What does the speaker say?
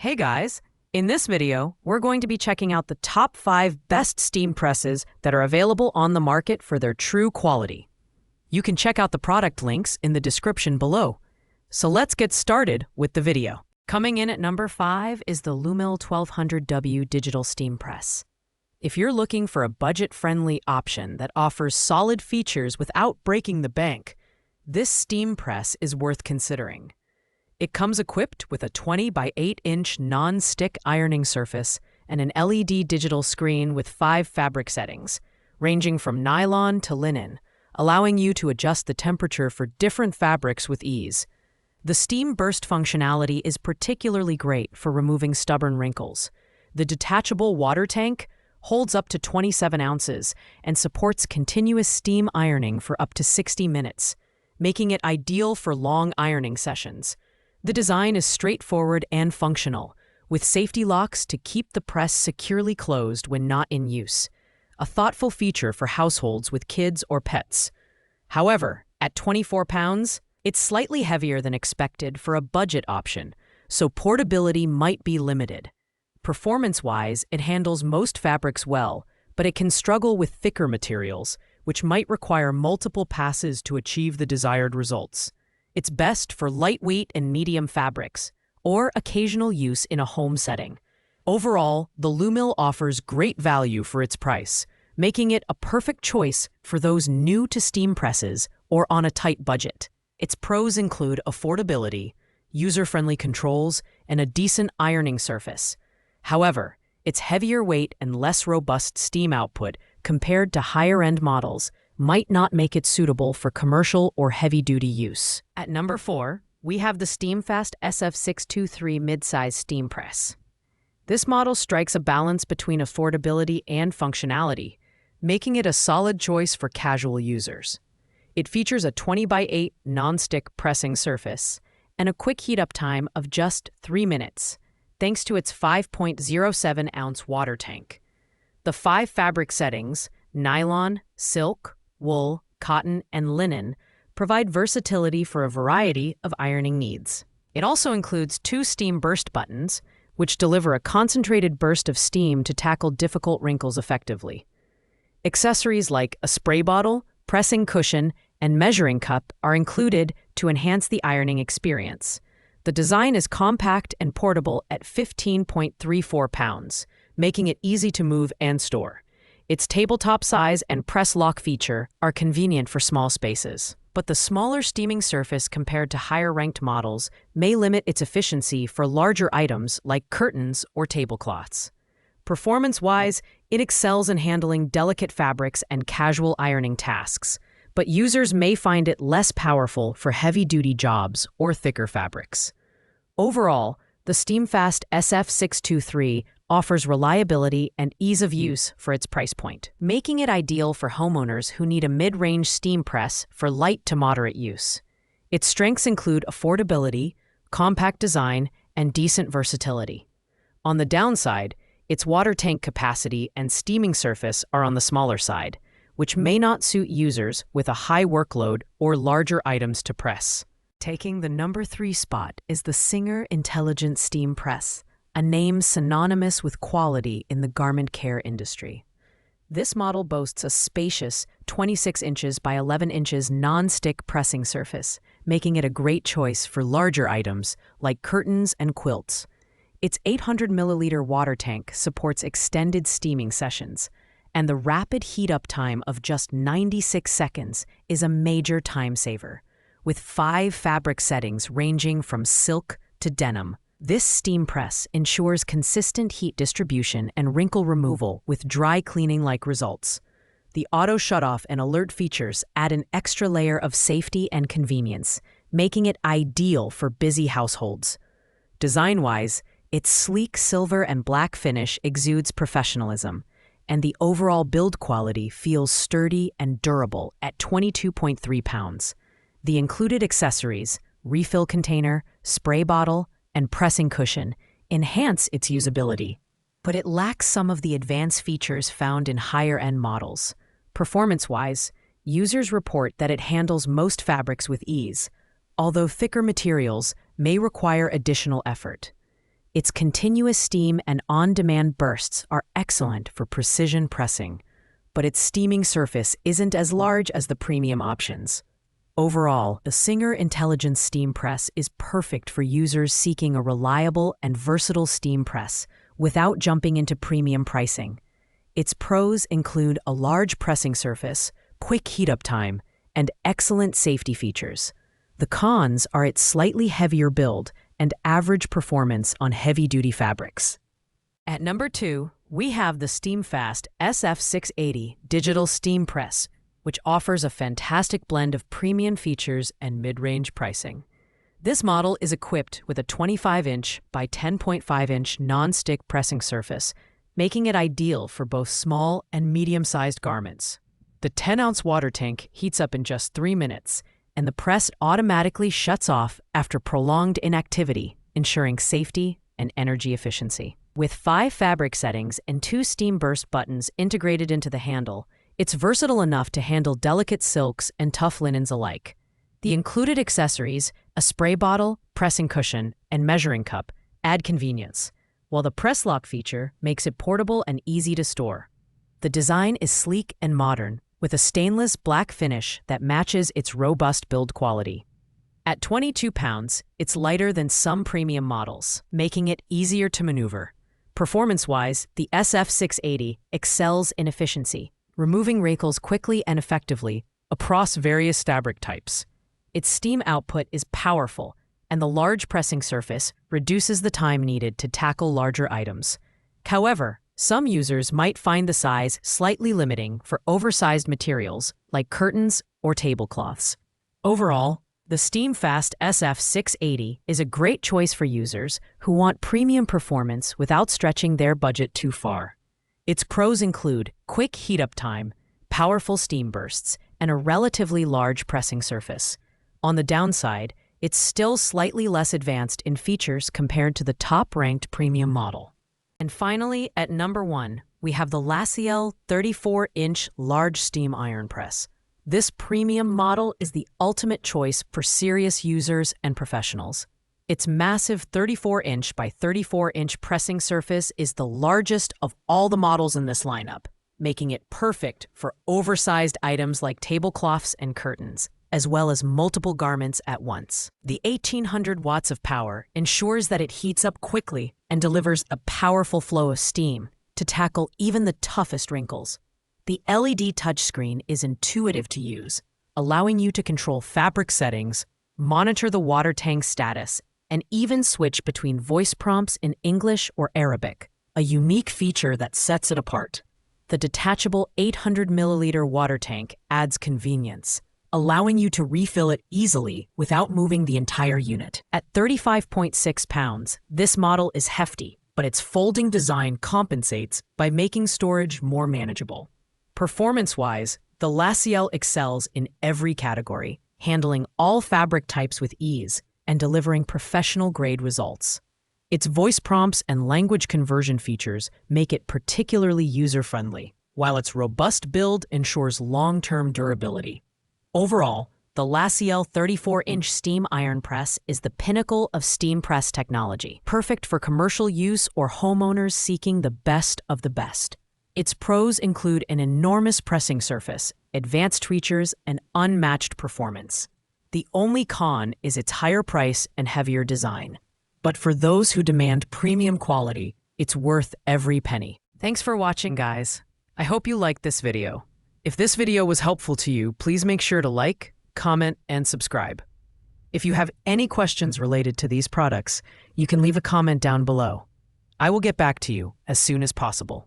Hey guys! In this video, we're going to be checking out the top 5 best steam presses that are available on the market for their true quality. You can check out the product links in the description below. So let's get started with the video. Coming in at number 5 is the Lumil 1200W Digital Steam Press. If you're looking for a budget-friendly option that offers solid features without breaking the bank, this steam press is worth considering. It comes equipped with a 20 by 8-inch non-stick ironing surface and an LED digital screen with 5 fabric settings, ranging from nylon to linen, allowing you to adjust the temperature for different fabrics with ease. The steam burst functionality is particularly great for removing stubborn wrinkles. The detachable water tank holds up to 27 ounces and supports continuous steam ironing for up to 60 minutes, making it ideal for long ironing sessions. The design is straightforward and functional, with safety locks to keep the press securely closed when not in use, a thoughtful feature for households with kids or pets. However, at 24 pounds, it's slightly heavier than expected for a budget option, so portability might be limited. Performance-wise, it handles most fabrics well, but it can struggle with thicker materials, which might require multiple passes to achieve the desired results. It's best for lightweight and medium fabrics, or occasional use in a home setting. Overall, the Lumil offers great value for its price, making it a perfect choice for those new to steam presses or on a tight budget. Its pros include affordability, user-friendly controls, and a decent ironing surface. However, its heavier weight and less robust steam output compared to higher-end models might not make it suitable for commercial or heavy-duty use. At number 4, we have the steamfast SF623 midsize steam press. This model strikes a balance between affordability and functionality, making it a solid choice for casual users. It features a 20 by 8 non-stick pressing surface and a quick heat-up time of just 3 minutes, thanks to its 5.07-ounce water tank. The 5 fabric settings, nylon, silk, wool, cotton, and linen, provide versatility for a variety of ironing needs. It also includes 2 steam burst buttons, which deliver a concentrated burst of steam to tackle difficult wrinkles effectively. Accessories like a spray bottle, pressing cushion, and measuring cup are included to enhance the ironing experience. The design is compact and portable at 15.34 pounds, making it easy to move and store. Its tabletop size and press lock feature are convenient for small spaces, but the smaller steaming surface compared to higher-ranked models may limit its efficiency for larger items like curtains or tablecloths. Performance-wise, it excels in handling delicate fabrics and casual ironing tasks, but users may find it less powerful for heavy-duty jobs or thicker fabrics. Overall, the steamfast SF623 offers reliability and ease of use for its price point, making it ideal for homeowners who need a mid-range steam press for light to moderate use. Its strengths include affordability, compact design, and decent versatility. On the downside, its water tank capacity and steaming surface are on the smaller side, which may not suit users with a high workload or larger items to press. Taking the number 3 spot is the Singer Intelligent Steam Press, a name synonymous with quality in the garment care industry. This model boasts a spacious 26 inches by 11 inches non-stick pressing surface, making it a great choice for larger items like curtains and quilts. Its 800 milliliter water tank supports extended steaming sessions, and the rapid heat-up time of just 96 seconds is a major time saver. With 5 fabric settings ranging from silk to denim, this steam press ensures consistent heat distribution and wrinkle removal with dry cleaning-like results. The auto shutoff and alert features add an extra layer of safety and convenience, making it ideal for busy households. Design-wise, its sleek silver and black finish exudes professionalism, and the overall build quality feels sturdy and durable at 22.3 pounds. The included accessories, refill container, spray bottle, and pressing cushion enhance its usability, but it lacks some of the advanced features found in higher-end models. Performance-wise, users report that it handles most fabrics with ease, although thicker materials may require additional effort. Its continuous steam and on-demand bursts are excellent for precision pressing, but its steaming surface isn't as large as the premium options. Overall, the Singer Intelligence Steam Press is perfect for users seeking a reliable and versatile steam press without jumping into premium pricing. Its pros include a large pressing surface, quick heat-up time, and excellent safety features. The cons are its slightly heavier build and average performance on heavy-duty fabrics. At number 2, we have the steamfast SF680 Digital Steam Press, which offers a fantastic blend of premium features and mid-range pricing. This model is equipped with a 25-inch by 10.5-inch non-stick pressing surface, making it ideal for both small and medium-sized garments. The 10-ounce water tank heats up in just 3 minutes, and the press automatically shuts off after prolonged inactivity, ensuring safety and energy efficiency. With 5 fabric settings and 2 steam burst buttons integrated into the handle, it's versatile enough to handle delicate silks and tough linens alike. The included accessories, a spray bottle, pressing cushion, and measuring cup, add convenience, while the press lock feature makes it portable and easy to store. The design is sleek and modern, with a stainless black finish that matches its robust build quality. At 22 pounds, it's lighter than some premium models, making it easier to maneuver. Performance-wise, the SF680 excels in efficiency, removing wrinkles quickly and effectively across various fabric types. Its steam output is powerful, and the large pressing surface reduces the time needed to tackle larger items. However, some users might find the size slightly limiting for oversized materials like curtains or tablecloths. Overall, the steamfast SF680 is a great choice for users who want premium performance without stretching their budget too far. Its pros include quick heat-up time, powerful steam bursts, and a relatively large pressing surface. On the downside, it's still slightly less advanced in features compared to the top-ranked premium model. And finally, at number 1, we have the Laciel 34-inch large steam iron press. This premium model is the ultimate choice for serious users and professionals. Its massive 34-inch by 34-inch pressing surface is the largest of all the models in this lineup, making it perfect for oversized items like tablecloths and curtains, as well as multiple garments at once. The 1800 watts of power ensures that it heats up quickly and delivers a powerful flow of steam to tackle even the toughest wrinkles. The LED touchscreen is intuitive to use, allowing you to control fabric settings, monitor the water tank status, and even switch between voice prompts in English or Arabic, a unique feature that sets it apart. The detachable 800-milliliter water tank adds convenience, allowing you to refill it easily without moving the entire unit. At 35.6 pounds, this model is hefty, but its folding design compensates by making storage more manageable. Performance-wise, the Laciel excels in every category, handling all fabric types with ease and delivering professional-grade results. Its voice prompts and language conversion features make it particularly user-friendly, while its robust build ensures long-term durability. Overall, the Laciel 34-inch steam iron press is the pinnacle of steam press technology, perfect for commercial use or homeowners seeking the best of the best. Its pros include an enormous pressing surface, advanced features, and unmatched performance. The only con is its higher price and heavier design. But for those who demand premium quality, it's worth every penny. Thanks for watching, guys. I hope you liked this video. If this video was helpful to you, please make sure to like, comment, and subscribe. If you have any questions related to these products, you can leave a comment down below. I will get back to you as soon as possible.